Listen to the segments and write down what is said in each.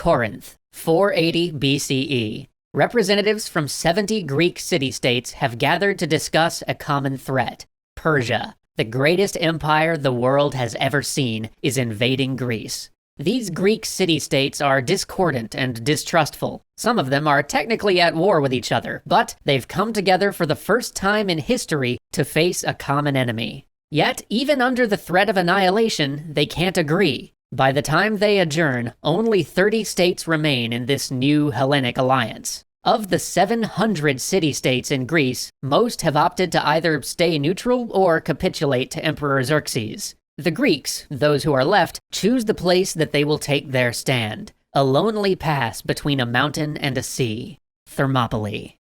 Corinth, 480 BCE. Representatives from 70 Greek city-states have gathered to discuss a common threat. Persia, the greatest empire the world has ever seen, is invading Greece. These Greek city-states are discordant and distrustful. Some of them are technically at war with each other, but they've come together for the first time in history to face a common enemy. Yet, even under the threat of annihilation, they can't agree. By the time they adjourn, only 30 states remain in this new Hellenic alliance. Of the 700 city-states in Greece, most have opted to either stay neutral or capitulate to Emperor Xerxes. The Greeks, those who are left, choose the place that they will take their stand, a lonely pass between a mountain and a sea, Thermopylae.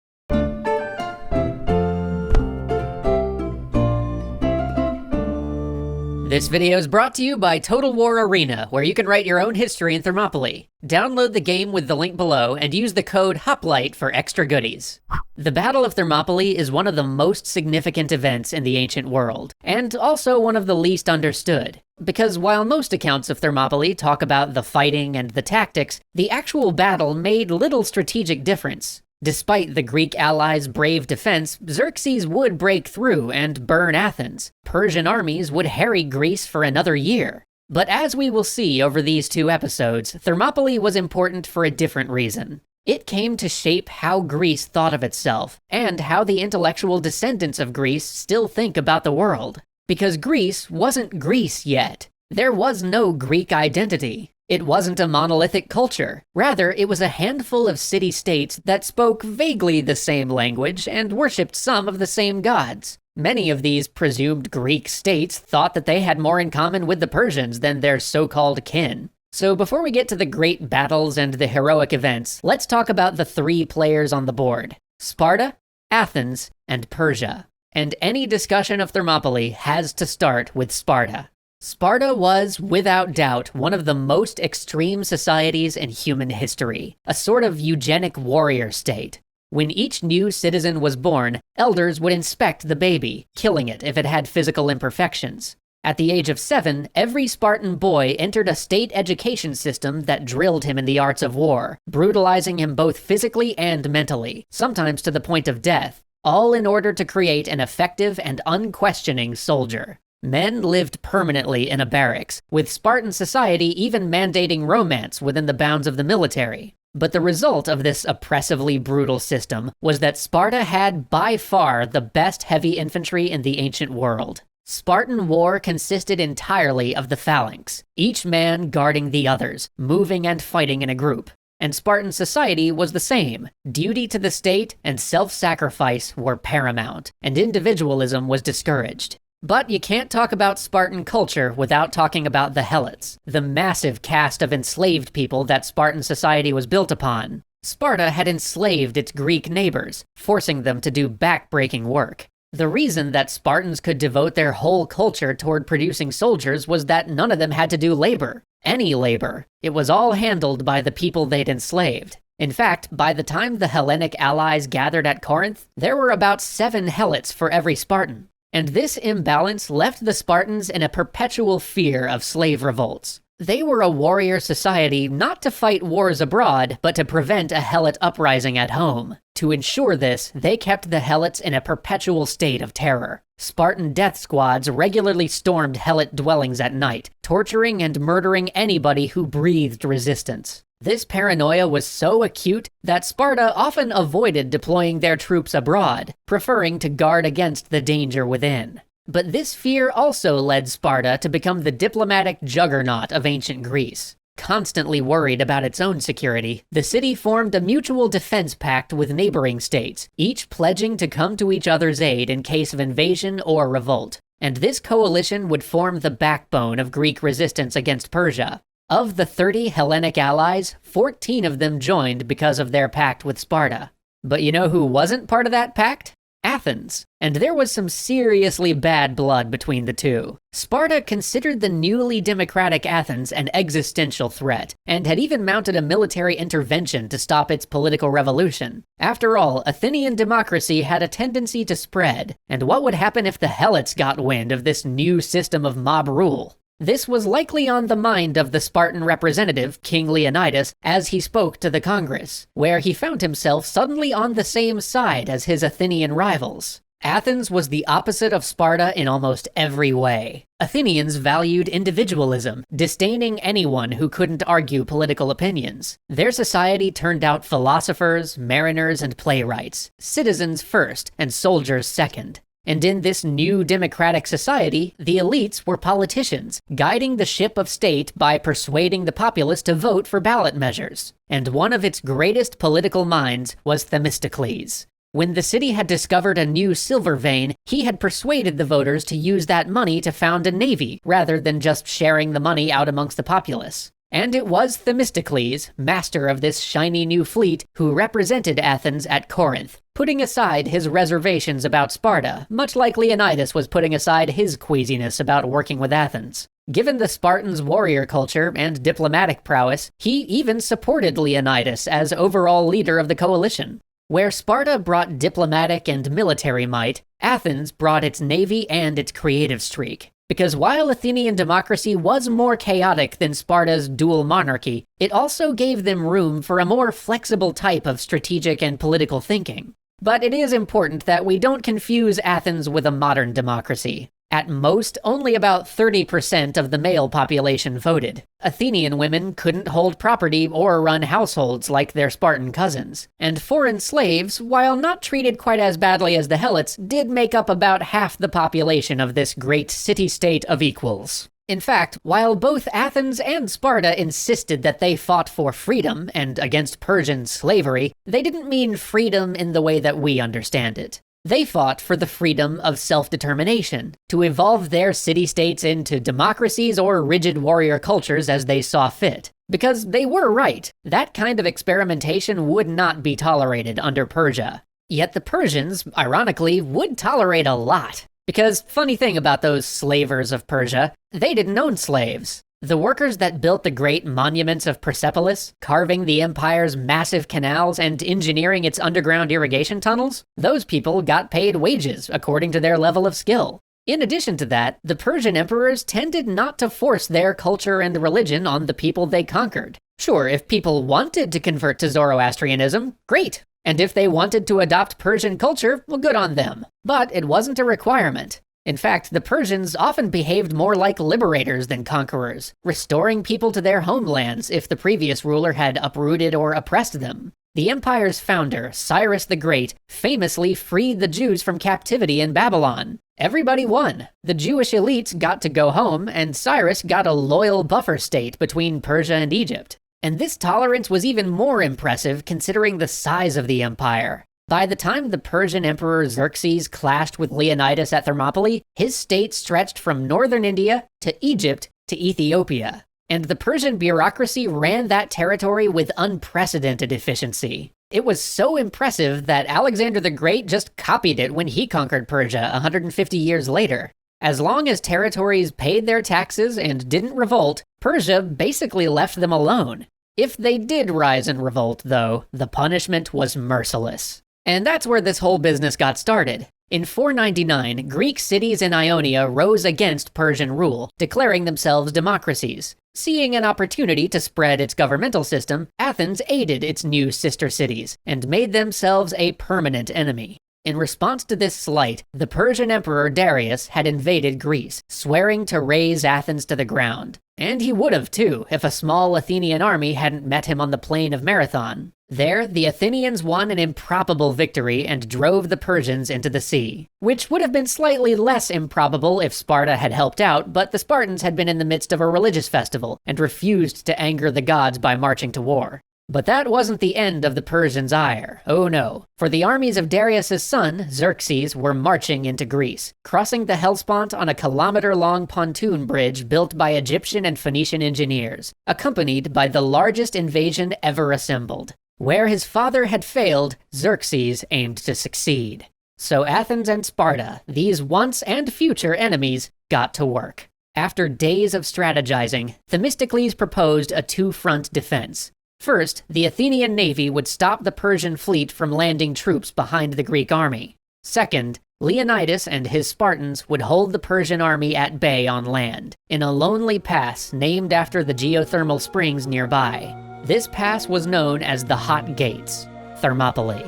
This video is brought to you by Total War Arena, where you can write your own history in Thermopylae. Download the game with the link below and use the code HOPLIGHT for extra goodies. The Battle of Thermopylae is one of the most significant events in the ancient world, and also one of the least understood. Because while most accounts of Thermopylae talk about the fighting and the tactics, the actual battle made little strategic difference. Despite the Greek allies' brave defense, Xerxes would break through and burn Athens. Persian armies would harry Greece for another year. But as we will see over these two episodes, Thermopylae was important for a different reason. It came to shape how Greece thought of itself, and how the intellectual descendants of Greece still think about the world. Because Greece wasn't Greece yet. There was no Greek identity. It wasn't a monolithic culture. Rather, it was a handful of city-states that spoke vaguely the same language and worshipped some of the same gods. Many of these presumed Greek states thought that they had more in common with the Persians than their so-called kin. So before we get to the great battles and the heroic events, let's talk about the three players on the board: Sparta, Athens, and Persia. And any discussion of Thermopylae has to start with Sparta. Sparta was, without doubt, one of the most extreme societies in human history, a sort of eugenic warrior state. When each new citizen was born, elders would inspect the baby, killing it if it had physical imperfections. At the age of 7, every Spartan boy entered a state education system that drilled him in the arts of war, brutalizing him both physically and mentally, sometimes to the point of death, all in order to create an effective and unquestioning soldier. Men lived permanently in a barracks, with Spartan society even mandating romance within the bounds of the military. But the result of this oppressively brutal system was that Sparta had by far the best heavy infantry in the ancient world. Spartan war consisted entirely of the phalanx, each man guarding the others, moving and fighting in a group. And Spartan society was the same. Duty to the state and self-sacrifice were paramount, and individualism was discouraged. But you can't talk about Spartan culture without talking about the Helots, the massive caste of enslaved people that Spartan society was built upon. Sparta had enslaved its Greek neighbors, forcing them to do back-breaking work. The reason that Spartans could devote their whole culture toward producing soldiers was that none of them had to do labor. Any labor. It was all handled by the people they'd enslaved. In fact, by the time the Hellenic allies gathered at Corinth, there were about 7 Helots for every Spartan. And this imbalance left the Spartans in a perpetual fear of slave revolts. They were a warrior society not to fight wars abroad, but to prevent a Helot uprising at home. To ensure this, they kept the Helots in a perpetual state of terror. Spartan death squads regularly stormed Helot dwellings at night, torturing and murdering anybody who breathed resistance. This paranoia was so acute that Sparta often avoided deploying their troops abroad, preferring to guard against the danger within. But this fear also led Sparta to become the diplomatic juggernaut of ancient Greece. Constantly worried about its own security, the city formed a mutual defense pact with neighboring states, each pledging to come to each other's aid in case of invasion or revolt. And this coalition would form the backbone of Greek resistance against Persia. Of the 30 Hellenic allies, 14 of them joined because of their pact with Sparta. But you know who wasn't part of that pact? Athens. And there was some seriously bad blood between the two. Sparta considered the newly democratic Athens an existential threat, and had even mounted a military intervention to stop its political revolution. After all, Athenian democracy had a tendency to spread, and what would happen if the Helots got wind of this new system of mob rule? This was likely on the mind of the Spartan representative, King Leonidas, as he spoke to the Congress, where he found himself suddenly on the same side as his Athenian rivals. Athens was the opposite of Sparta in almost every way. Athenians valued individualism, disdaining anyone who couldn't argue political opinions. Their society turned out philosophers, mariners, and playwrights, citizens first and soldiers second. And in this new democratic society, the elites were politicians, guiding the ship of state by persuading the populace to vote for ballot measures. And one of its greatest political minds was Themistocles. When the city had discovered a new silver vein, he had persuaded the voters to use that money to found a navy, rather than just sharing the money out amongst the populace. And it was Themistocles, master of this shiny new fleet, who represented Athens at Corinth, putting aside his reservations about Sparta, much like Leonidas was putting aside his queasiness about working with Athens. Given the Spartans' warrior culture and diplomatic prowess, he even supported Leonidas as overall leader of the coalition. Where Sparta brought diplomatic and military might, Athens brought its navy and its creative streak. Because while Athenian democracy was more chaotic than Sparta's dual monarchy, it also gave them room for a more flexible type of strategic and political thinking. But it is important that we don't confuse Athens with a modern democracy. At most, only about 30% of the male population voted. Athenian women couldn't hold property or run households like their Spartan cousins. And foreign slaves, while not treated quite as badly as the Helots, did make up about half the population of this great city-state of equals. In fact, while both Athens and Sparta insisted that they fought for freedom and against Persian slavery, they didn't mean freedom in the way that we understand it. They fought for the freedom of self-determination, to evolve their city-states into democracies or rigid warrior cultures as they saw fit. Because they were right, that kind of experimentation would not be tolerated under Persia. Yet the Persians, ironically, would tolerate a lot. Because, funny thing about those slavers of Persia, they didn't own slaves. The workers that built the great monuments of Persepolis, carving the empire's massive canals and engineering its underground irrigation tunnels, those people got paid wages according to their level of skill. In addition to that, the Persian emperors tended not to force their culture and religion on the people they conquered. Sure, if people wanted to convert to Zoroastrianism, great. And if they wanted to adopt Persian culture, well, good on them. But it wasn't a requirement. In fact, the Persians often behaved more like liberators than conquerors, restoring people to their homelands if the previous ruler had uprooted or oppressed them. The empire's founder, Cyrus the Great, famously freed the Jews from captivity in Babylon. Everybody won. The Jewish elites got to go home, and Cyrus got a loyal buffer state between Persia and Egypt. And this tolerance was even more impressive considering the size of the empire. By the time the Persian Emperor Xerxes clashed with Leonidas at Thermopylae, his state stretched from northern India to Egypt to Ethiopia. And the Persian bureaucracy ran that territory with unprecedented efficiency. It was so impressive that Alexander the Great just copied it when he conquered Persia 150 years later. As long as territories paid their taxes and didn't revolt, Persia basically left them alone. If they did rise and revolt, though, the punishment was merciless. And that's where this whole business got started. In 499, Greek cities in Ionia rose against Persian rule, declaring themselves democracies. Seeing an opportunity to spread its governmental system, Athens aided its new sister cities, and made themselves a permanent enemy. In response to this slight, the Persian Emperor Darius had invaded Greece, swearing to raze Athens to the ground. And he would have too, if a small Athenian army hadn't met him on the plain of Marathon. There, the Athenians won an improbable victory and drove the Persians into the sea. Which would have been slightly less improbable if Sparta had helped out, but the Spartans had been in the midst of a religious festival and refused to anger the gods by marching to war. But that wasn't the end of the Persians' ire. Oh no. For the armies of Darius' son, Xerxes, were marching into Greece, crossing the Hellespont on a kilometer-long pontoon bridge built by Egyptian and Phoenician engineers, accompanied by the largest invasion ever assembled. Where his father had failed, Xerxes aimed to succeed. So Athens and Sparta, these once and future enemies, got to work. After days of strategizing, Themistocles proposed a two-front defense. First, the Athenian navy would stop the Persian fleet from landing troops behind the Greek army. Second, Leonidas and his Spartans would hold the Persian army at bay on land, in a lonely pass named after the geothermal springs nearby. This pass was known as the Hot Gates, Thermopylae.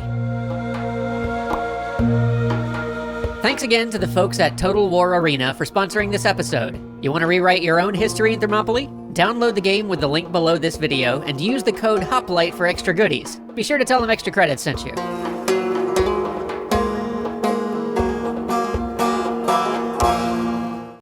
Thanks again to the folks at Total War Arena for sponsoring this episode. You want to rewrite your own history in Thermopylae? Download the game with the link below this video and use the code HOPLIGHT for extra goodies. Be sure to tell them Extra Credits sent you.